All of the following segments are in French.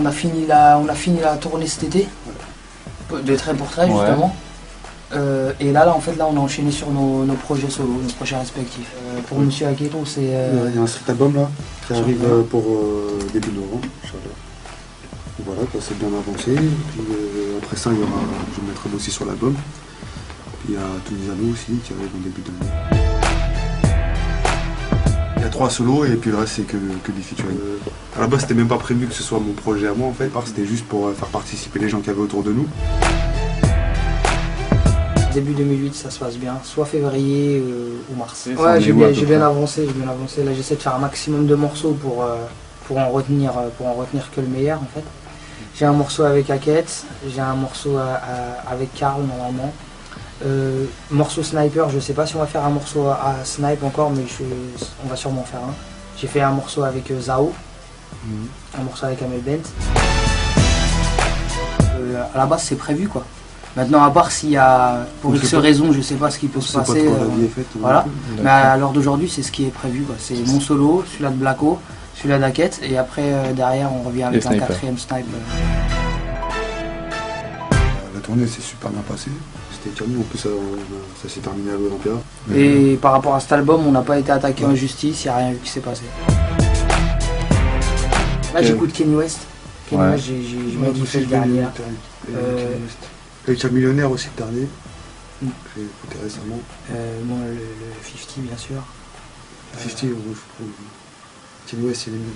on a fini la tournée cet été, de trait pour trait justement. Et là, en fait, on a enchaîné sur nos projets solo, nos projets respectifs. Pour Monsieur Aketo, c'est... Il y a un street album là, qui arrive pour début novembre, Inch'Allah. Voilà, c'est bien avancé. Puis, après ça, je mettrai aussi sur l'album. Puis il y a tous les anneaux aussi qui arrivent en début d'année. Il y a 3 solos et puis le reste c'est que des featuring. À la base c'était même pas prévu que ce soit mon projet à moi en fait, c'était juste pour faire participer les gens qui avaient autour de nous. Début 2008 ça se passe bien, soit février ou mars. Ouais, j'ai bien avancé, là j'essaie de faire un maximum de morceaux pour en retenir que le meilleur en fait. J'ai un morceau avec Hackett, j'ai un morceau avec Karl normalement. Morceau Sniper, je sais pas si on va faire un morceau à Snipe encore, mais on va sûrement faire un. J'ai fait un morceau avec Zao, un morceau avec Amel Bent. À la base c'est prévu quoi. Maintenant à part s'il y a, pour X raison, je sais pas ce qui peut se passer. Voilà. Mais à l'heure d'aujourd'hui c'est ce qui est prévu quoi. C'est mon solo, celui-là de Blacko, celui-là d'Hackett et après derrière on revient avec un 4e Snipe. La tournée s'est super bien passée. C'était terminé, en plus ça s'est terminé à l'Olympia. Et par rapport à cet album, on n'a pas été attaqué en justice, il n'y a rien qui s'est passé. Là j'écoute Kanye West. Kanye West, j'ai modifié le dernier. Avec un millionnaire aussi le dernier. J'ai écouté récemment. Bon, le 50 bien sûr. 50, je trouve. Kanye West il est mieux.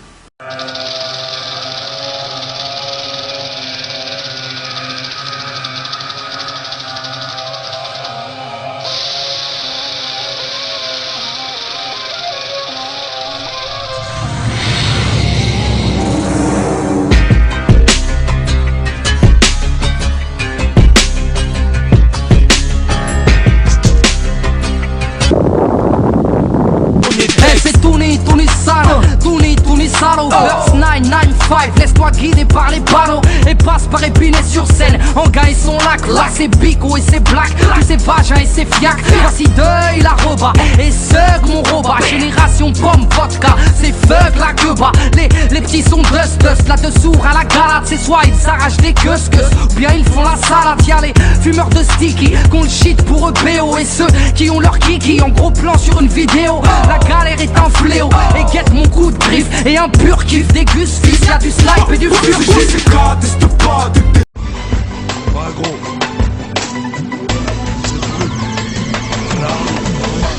Verse 995, laisse-toi guider par les panneaux et passe par Épinay sur scène. En gars ils sont là, là c'est Bico et c'est Black, là c'est Vagin et c'est Fiac. Voici Deuil la roba et Seug mon roba. Génération pomme vodka, c'est Fug la queba. Les petits sont dust là dessous à la galade. C'est soit ils s'arrachent des queues ou bien ils font la salade. Y'a les fumeurs de sticky qu'on le shit pour eux BO et ceux qui ont leur kiki en gros plan sur une vidéo. La galère est un fléau et guette mon coup de griffe et un pur kiff des gus fils, y'a du snipe et du pur kiff.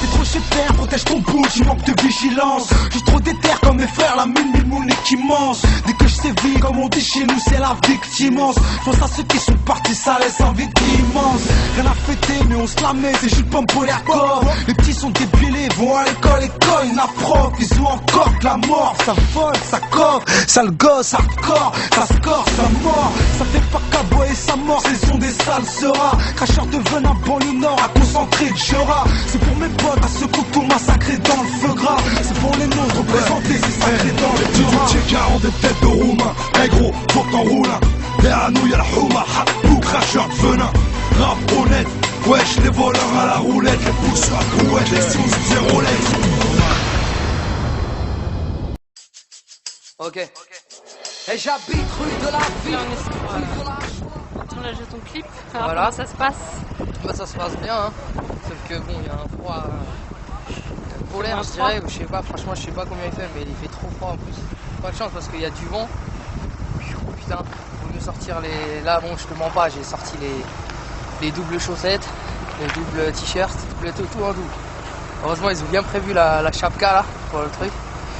T'es trop chez père, protège ton bout, tu manques de vigilance. J'suis trop déter comme mes frères, la mine mon nez qui mange. Dès que je sévis, comme on dit chez nous, c'est la victimance. J'pense à ceux qui sont partis, ça laisse un vide immense. Rien à fêter, mais on se la met, c'est juste pomme pour les accords. Les petits sont débilés, vont à l'école, école, une prof. Ils ont encore que la mort, ça vole, ça coffre. Ça le gosse, hardcore, ça score, ça mort. Ça fait pas caboyer sa mort, ce sont des sales seras. Cracheurs de venin, banlieue nord, à concentrer de Jura. C'est pour mes potes, à ceux couteaux massacrés dans le feu gras. C'est pour les nôtres, représentés, c'est sacré dans les Jura. J'ai 40 des têtes de roumain. Eh gros, faut que t'en roules un. Derrière nous y'a la houma, ou cracheur de venin. Rap honnête, wesh les voleurs à la roulette. Les pouces sur la crouette, les sions sur zéro lettre. Ok. Et j'habite rue de la ville. Tournage de ton clip, Voilà. ça se passe. Bah ça se passe bien, hein. Sauf que bon, il y a un froid polaire, je dirais, je sais pas, franchement je sais pas combien il fait, mais il fait trop froid en plus. Pas de chance parce qu'il y a du vent. Putain, faut mieux sortir les... Là bon, je te mens pas, j'ai sorti les doubles chaussettes, les doubles t-shirts, tout en double. Heureusement ils ont bien prévu la chapka là, pour le truc.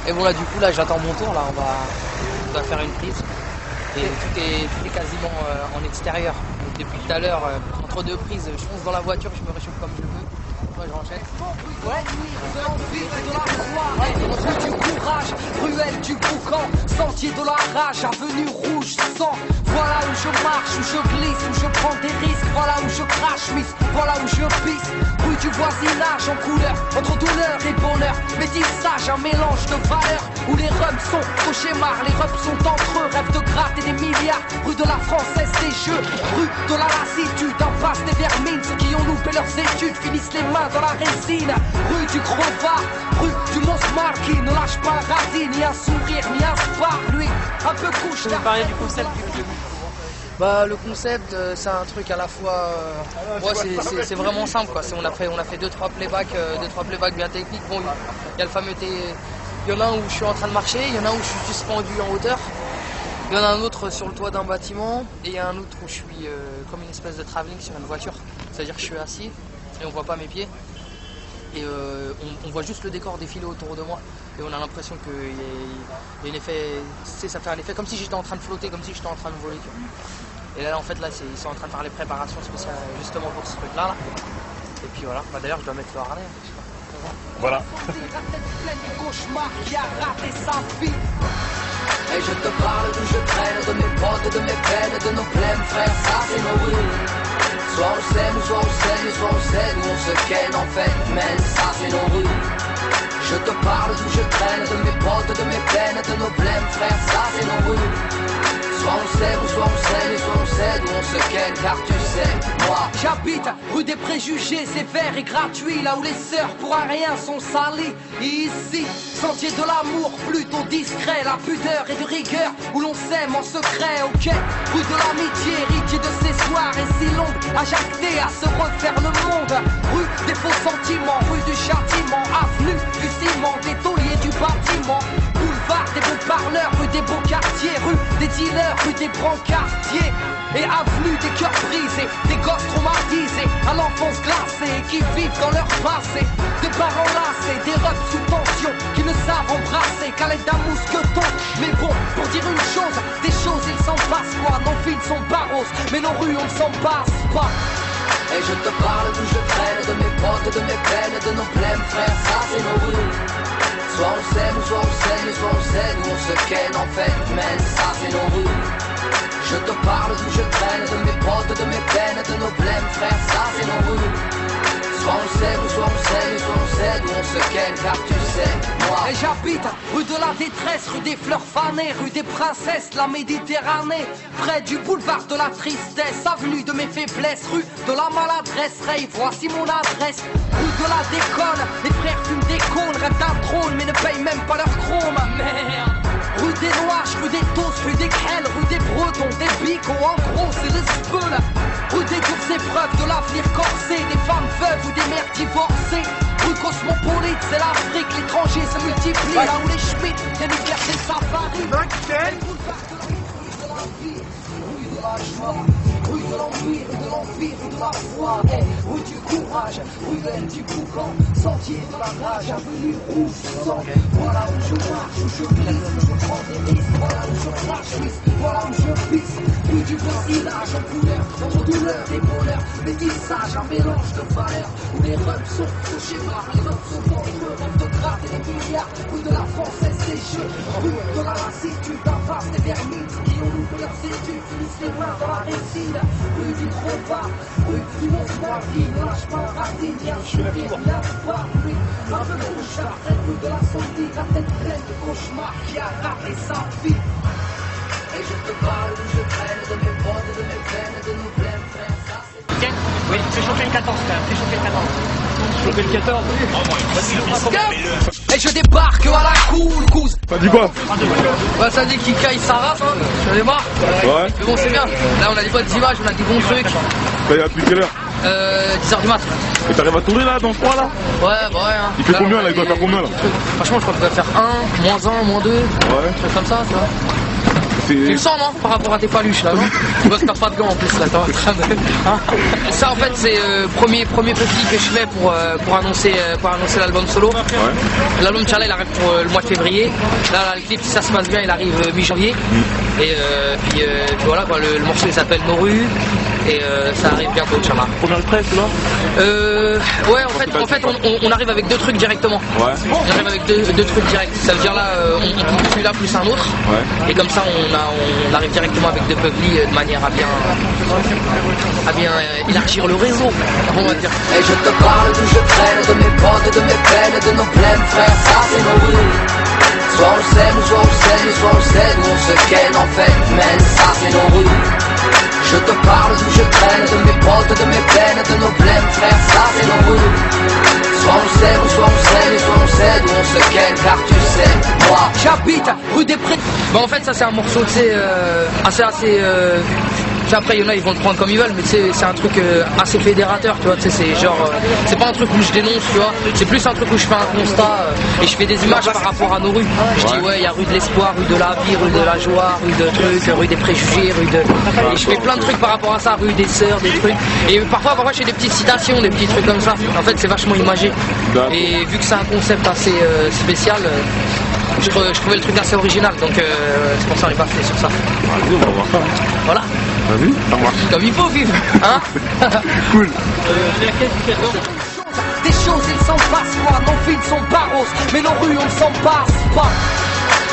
Et bon là du coup là j'attends mon tour, là on va faire une prise. Et tout est quasiment en extérieur. Donc, depuis tout à l'heure, entre deux prises, je fonce dans la voiture, je me réchauffe comme je veux. Moi je renchaîne. Du courage, ruelle du boucan, sentier de la rage, avenue rouge, sang. Voilà où je marche, où je glisse, où je prends des risques. Voilà où je crache, miss, voilà où je pisse. Rue du voisinage en couleur, entre douleur et bonheur. Métissage, un mélange de valeurs. Où les rums sont cauchemars, les rums sont entre eux. Rêve de gratte et des milliards. Rue de la Française des jeux, rue de la lassitude. Impasse des vermines, ceux qui ont loupé leurs études finissent les mains dans la résine. Rue du Gros Var, rue du Mons Marquis. Ne lâche pas un radis, ni un sourire, ni un spar. Lui un peu couche. Vous parlez du concept du club. Bah, le concept, c'est un truc à la fois. C'est vraiment simple quoi. On a fait 2-3 playbacks bien techniques. Bon, il y a le fameux il y en a un où je suis en train de marcher, il y en a un où je suis suspendu en hauteur. Il y en a un autre sur le toit d'un bâtiment et il y a un autre où je suis comme une espèce de travelling sur une voiture. C'est-à-dire que je suis assis et on voit pas mes pieds. Et on voit juste le décor défiler autour de moi. Et on a l'impression qu'il y a un effet. Ça fait un effet comme si j'étais en train de flotter, comme si j'étais en train de voler. Et là en fait ils sont en train de faire les préparations spéciales justement pour ce truc là. Et puis voilà, bah, d'ailleurs je dois mettre le harnais. Voilà. Et je te parle d'où je traîne, de mes potes, de mes peines, de nos blèmes, frère, ça c'est nos rues. Soit on s'aime, soit on s'aime, soit on s'aide, ou on se ken en fait, man, ça c'est nos rues. Je te parle d'où je traîne, de mes potes, de mes peines, de nos blèmes, frère, ça c'est nos rues. Soit on s'aime, soit on s'aime, soit on s'aide, ou on se ken, car tu sais, moi j'habite rue des préjugés, sévères et gratuits, là où les sœurs pour un rien sont salies. Ici, sentier de l'amour, plutôt discret, la pudeur et de rigueur, où l'on s'aime en secret, ok. Rue de l'amitié, héritier de ces soirées si longues, à jacter, à se refaire le monde. Rue des faux sentiments, rue du châtiment, avenue du ciment, des tauliers du bâtiment. Boulevard des beaux parleurs, rue des beaux quartiers, rue des dealers, rue des brancardiers. Et avenue des cœurs brisés, des gosses traumatisés, à l'enfance glacée, qui vivent dans leur passé. Des parents lassés, des refs sous tension, qui ne savent embrasser qu'à l'aide d'un mousqueton. Mais bon, pour dire une chose, des choses il s'en passe quoi. Nos villes sont barros, mais nos rues on ne s'en passe pas. Et je te parle d'où je traîne, de mes potes, de mes peines, de nos blèmes, frère, ça c'est nos rues. Soit on s'aime, soit on s'aime, soit on s'aide, ou on se ken en fait, man, ça c'est nos rues. Je te parle d'où je traîne, de mes potes, de mes peines, de nos blèmes, frère, ça c'est nos rues. Soit on s'aime, soit on s'aime, soit on s'aide, ou on se ken, car tu sais, moi. Et j'habite rue de la détresse, rue des fleurs fanées, rue des princesses, la Méditerranée. Près du boulevard de la tristesse, avenue de mes faiblesses, rue de la maladresse. Ray, voici mon adresse. Rue de la déconne, les frères fument des cônes, rêvent d'un trône, mais ne payent même pas leur chrome. Merde. Rue des Noirs, rue des Tosses, rue des Crelles, rue des Bretons, des Bicots, en gros c'est le speul. Rue des dures épreuves de l'avenir corsé, des femmes veuves ou des mères divorcées. Rue cosmopolite, c'est l'Afrique, l'étranger se multiplie, là où les Schmitt, les libertés safari. Rue de la joie, rue de l'empire, rue de l'empire, rue de la foi, rue du courage, rue de l'aile du boucan, sentier de la rage, avenue rouge sang. Voilà où je marche, où je glisse, où je prends des risques, voilà où je crache, voilà où je pisse. Rue du voisinage en couleur, entre douleur et bonheur, métissage, un mélange de valeurs, où les rêves sont touchés par les autres sont dangereux, rêves de gratter des milliards, rue de la française des jeux, rue de la lassitude, d'impasse des vermines qui ont loupé leurs études, finissent les mains dans la récine, rue du trop bas, rue du monstre qui ne lâche pas un radine, bien sûr, bien pas, rue un peu clochard, rue de la santé, la tête pleine de cauchemars qui a raté sa vie. Et je te parle d'où je traîne, de mes potes, de mes peines, de nos blèmes, frère, ça c'est... Oui, fais chauffer le 14 quand même, fais chauffer le 14. Chauffer le 14 Et je débarque à la cool, cousin. Ça dit quoi? Bah ça dit qu'il caille sa race, hein. J'en ai marre. Ouais. Mais bon c'est bien. Là on a des bonnes images, on a des bons trucs. Ça y est, depuis quelle heure? 10h du mat. Et t'arrives à tourner là, dans ce coin là? Ouais, bah ouais. Hein. Il fait combien là? Il doit faire combien là? Franchement je crois qu'il doit faire 1, -1, -2. Ouais. Un truc comme ça, tu vois. Tu le sens non? Par rapport à tes paluches là, non? Tu vois que t'as pas de gants en plus là, t'es en train de... Hein, ça en fait c'est premier petit que je fais pour annoncer l'album solo. Ouais. L'album Charlie il arrive pour le mois de février. Là le clip si ça se passe bien il arrive mi-janvier. Et puis voilà quoi, le morceau il s'appelle Nos rues. Et ça arrive bientôt, Inch'Allah. Combien de presse là? Ouais, en fait on arrive avec 2 trucs directement. Ouais. On arrive avec deux trucs directs. Ça veut dire là, on coupe celui-là plus un autre. Ouais. Et comme ça, on arrive directement avec 2 publis de manière à bien élargir le réseau, on va dire. Et je te parle d'où je traîne, de mes potes, de mes peines, de nos blèmes, frère, ça c'est nos rues. Soit on s'aime, soit on s'aime, soit on s'aide, ou on se ken en fait, man, ça c'est nos rues. Je te parle d'où je traîne, de mes potes, de mes peines, de nos blèmes, frère, ça c'est nos rues. Soit on s'aime, soit on s'aime, soit on s'aide, ou on se ken, car tu sais. Moi j'habite rue des Prés. Bah en fait ça c'est un morceau tu sais assez après il y en a ils vont le prendre comme ils veulent, mais c'est un truc assez fédérateur, tu vois, c'est genre c'est pas un truc où je dénonce, tu vois, c'est plus un truc où je fais un constat et je fais des images par rapport à nos rues. Je dis ouais il y a rue de l'Espoir, rue de la Vie, rue de la Joie, rue de trucs, rue des Préjugés, et je fais plein de trucs par rapport à ça, rue des Sœurs, des trucs, et parfois je fais des petites citations, des petits trucs comme ça. En fait c'est vachement imagé et vu que c'est un concept assez spécial, je trouvais le truc assez original, donc c'est pour ça qu'on est parti sur ça. Vas-y, on va voir ça. Voilà. Vas-y, ça marche. Comme il faut vivre, hein. Cool. Des choses ils s'en passent pas, nos villes sont barros, mais nos rues on s'en passe pas.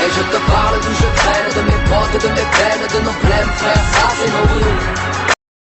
Et je te parle d'où je traîne, de mes potes, de mes peines, de nos blèmes frères, ça c'est nos rues.